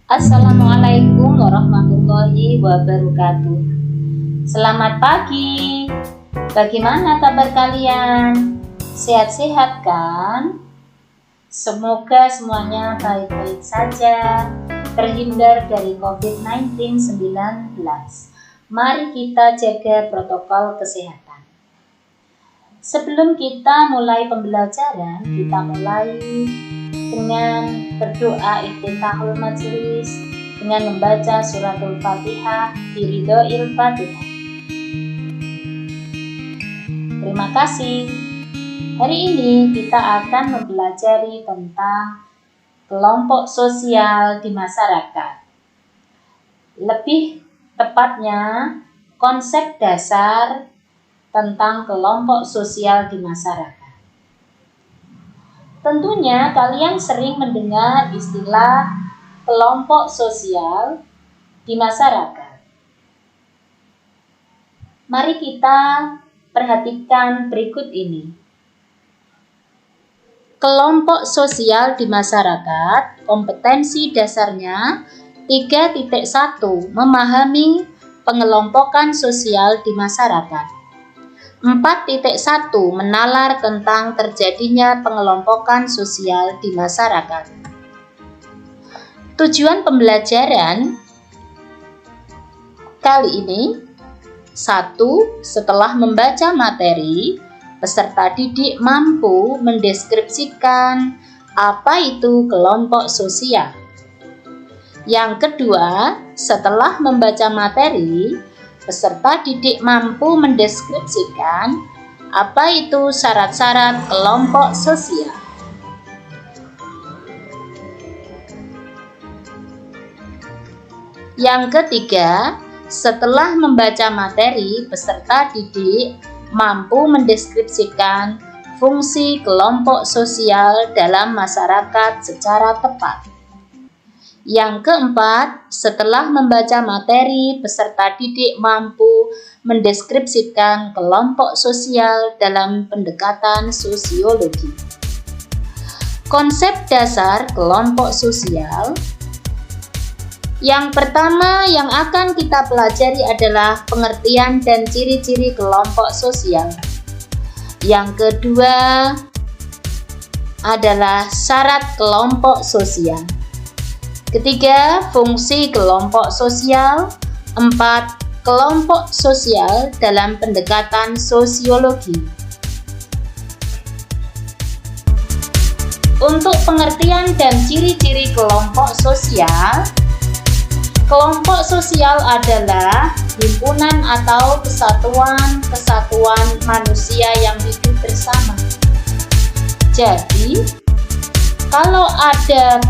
Assalamualaikum warahmatullahi wabarakatuh. Selamat pagi. Bagaimana kabar kalian? Sehat-sehat kan? Semoga semuanya baik-baik saja, terhindar dari COVID-19. Mari kita jaga protokol kesehatan. Sebelum kita mulai pembelajaran, kita mulai dengan berdoa iftitahul majelis dengan membaca suratul Fatihah biridhoil Fatihah. Terima kasih. Hari ini kita akan mempelajari tentang kelompok sosial di masyarakat. Lebih tepatnya, konsep dasar tentang kelompok sosial di masyarakat. Tentunya kalian sering mendengar istilah kelompok sosial di masyarakat. Mari kita perhatikan berikut ini. Kelompok sosial di masyarakat, kompetensi dasarnya 3.1 memahami pengelompokan sosial di masyarakat. 4.1 menalar tentang terjadinya pengelompokan sosial di masyarakat. Tujuan pembelajaran kali ini 1. Setelah membaca materi, peserta didik mampu mendeskripsikan apa itu kelompok sosial. Yang kedua, setelah membaca materi, peserta didik mampu mendeskripsikan apa itu syarat-syarat kelompok sosial. Yang ketiga, setelah membaca materi, peserta didik mampu mendeskripsikan fungsi kelompok sosial dalam masyarakat secara tepat. Yang keempat, setelah membaca materi, peserta didik mampu mendeskripsikan kelompok sosial dalam pendekatan sosiologi. Konsep dasar kelompok sosial. Yang pertama yang akan kita pelajari adalah pengertian dan ciri-ciri kelompok sosial. Yang kedua adalah syarat kelompok sosial. Ketiga, fungsi kelompok sosial. 4. Kelompok sosial dalam pendekatan sosiologi. Untuk pengertian dan ciri-ciri kelompok sosial, kelompok sosial adalah himpunan atau kesatuan manusia yang hidup bersama. Jadi, kalau ada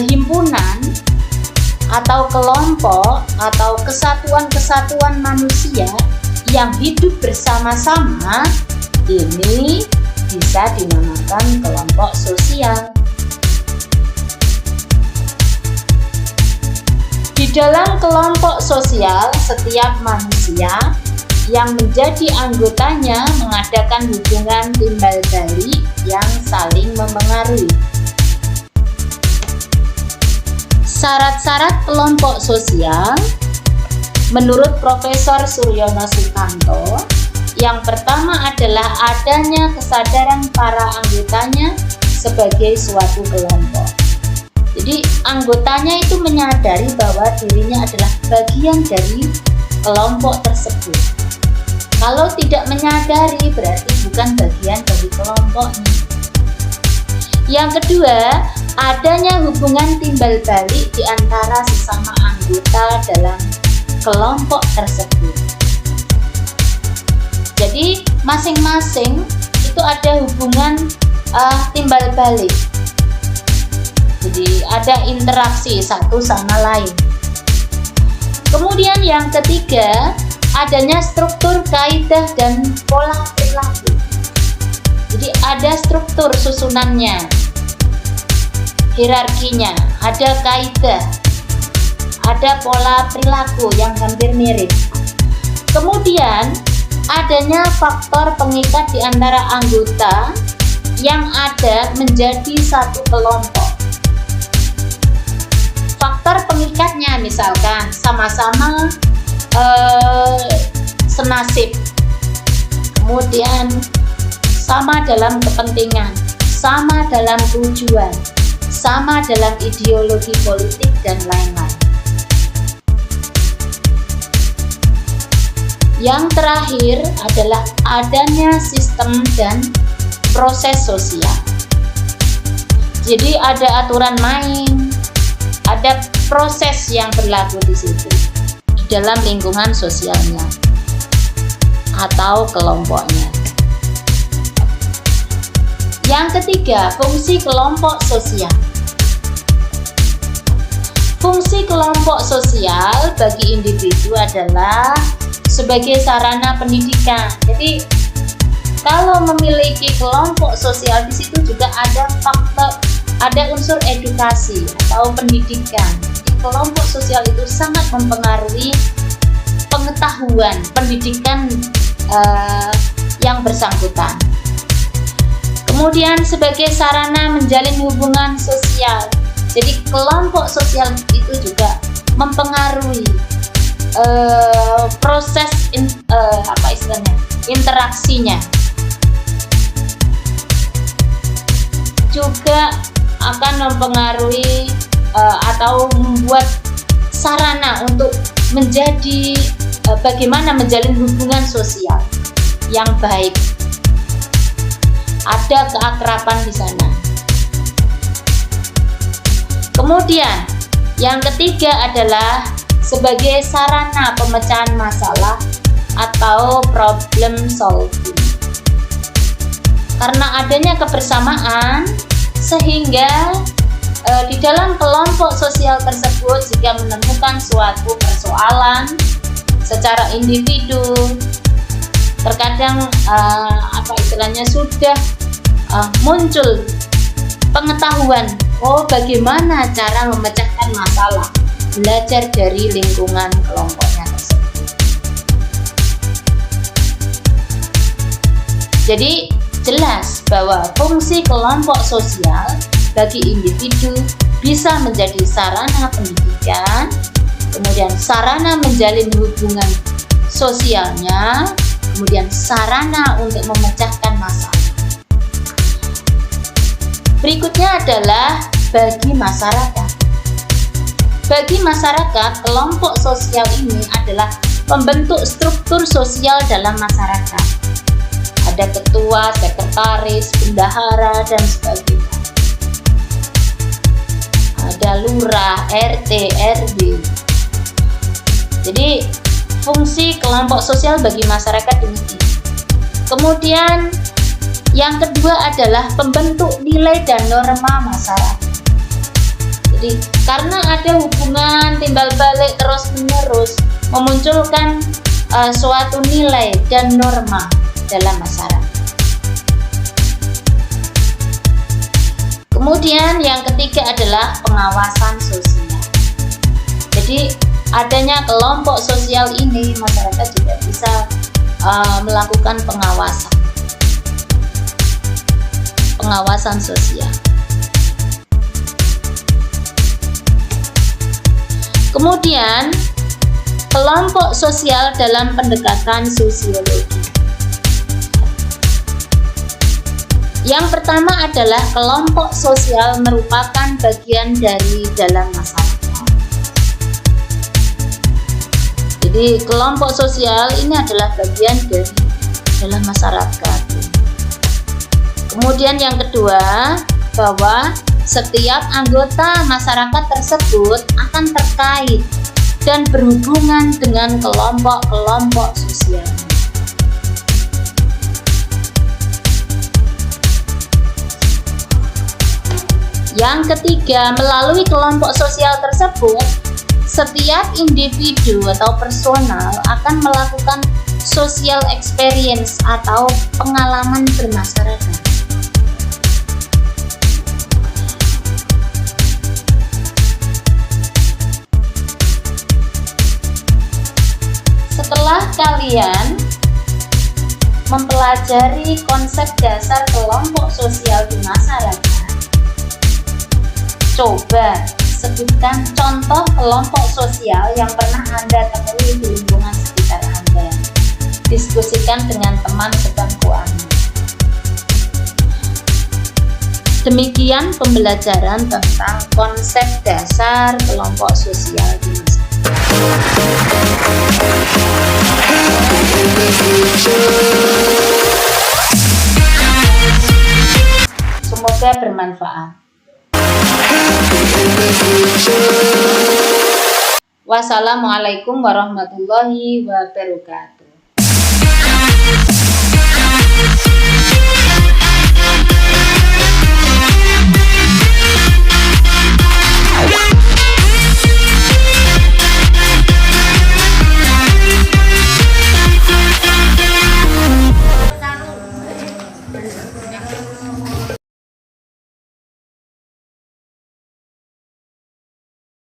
himpunan atau kelompok atau kesatuan manusia yang hidup bersama-sama, ini bisa dinamakan kelompok sosial. Di dalam kelompok sosial, setiap manusia yang menjadi anggotanya mengadakan hubungan timbal balik yang saling memengaruhi. Syarat-syarat kelompok sosial menurut Profesor Suryono Sukanto, yang pertama adalah adanya kesadaran para anggotanya sebagai suatu kelompok. Jadi anggotanya itu menyadari bahwa dirinya adalah bagian dari kelompok tersebut. Kalau tidak menyadari berarti bukan bagian dari kelompoknya. Yang kedua, adanya hubungan timbal balik di antara sesama anggota dalam kelompok tersebut. Jadi masing-masing itu ada hubungan timbal balik. Jadi ada interaksi satu sama lain. Kemudian yang ketiga, adanya struktur, kaidah, dan pola perilaku. Jadi ada struktur susunannya, hierarkinya, ada kaidah, ada pola perilaku yang hampir mirip. Kemudian adanya faktor pengikat di antara anggota yang ada menjadi satu kelompok. Faktor misalkan sama-sama senasib, kemudian sama dalam kepentingan, sama dalam tujuan, sama dalam ideologi politik dan lain-lain. Yang terakhir adalah adanya sistem dan proses sosial. Jadi ada aturan main, ada proses yang berlaku di situ di dalam lingkungan sosialnya atau kelompoknya. Yang ketiga, fungsi kelompok sosial. Fungsi kelompok sosial bagi individu adalah sebagai sarana pendidikan. Jadi kalau memiliki kelompok sosial, di situ juga ada faktor, ada unsur edukasi atau pendidikan. Jadi kelompok sosial itu sangat mempengaruhi pengetahuan, pendidikan yang bersangkutan. Kemudian sebagai sarana menjalin hubungan sosial. Jadi kelompok sosial itu juga mempengaruhi proses interaksinya, juga akan mempengaruhi atau membuat sarana untuk menjadi bagaimana menjalin hubungan sosial yang baik. Ada keakraban di sana. Kemudian yang ketiga adalah sebagai sarana pemecahan masalah atau problem solving. Karena adanya kebersamaan sehingga di dalam kelompok sosial tersebut jika menemukan suatu persoalan secara individu, terkadang sudah muncul pengetahuan bagaimana cara memecahkan masalah, belajar dari lingkungan kelompoknya tersebut. Jadi jelas bahwa fungsi kelompok sosial bagi individu bisa menjadi sarana pendidikan, kemudian sarana menjalin hubungan sosialnya, kemudian sarana untuk memecahkan masalah. Berikutnya adalah bagi masyarakat. Bagi masyarakat, kelompok sosial ini adalah pembentuk struktur sosial dalam masyarakat. Ada ketua, sekretaris, bendahara, dan sebagainya. Ada lurah, RT, RW. Jadi fungsi kelompok sosial bagi masyarakat demikian. Kemudian yang kedua adalah pembentuk nilai dan norma masyarakat. Jadi karena ada hubungan timbal balik terus menerus memunculkan suatu nilai dan norma dalam masyarakat. Kemudian yang ketiga adalah pengawasan sosial. Jadi adanya kelompok sosial ini, masyarakat juga bisa melakukan pengawasan sosial. Kemudian kelompok sosial dalam pendekatan sosiologi. Yang pertama adalah kelompok sosial merupakan bagian dari dalam masyarakat. Jadi kelompok sosial ini adalah bagian dari dalam masyarakat. Kemudian yang kedua, bahwa setiap anggota masyarakat tersebut akan terkait dan berhubungan dengan kelompok-kelompok sosial. Yang ketiga, melalui kelompok sosial tersebut, setiap individu atau personal akan melakukan social experience atau pengalaman bermasyarakat. Setelah kalian mempelajari konsep dasar kelompok sosial di masyarakat, coba Sebutkan contoh kelompok sosial yang pernah Anda temui di lingkungan sekitar Anda. Diskusikan dengan teman sebangku Anda. Demikian pembelajaran tentang konsep dasar kelompok sosial di masa. Semoga bermanfaat. Wassalamualaikum warahmatullahi wabarakatuh.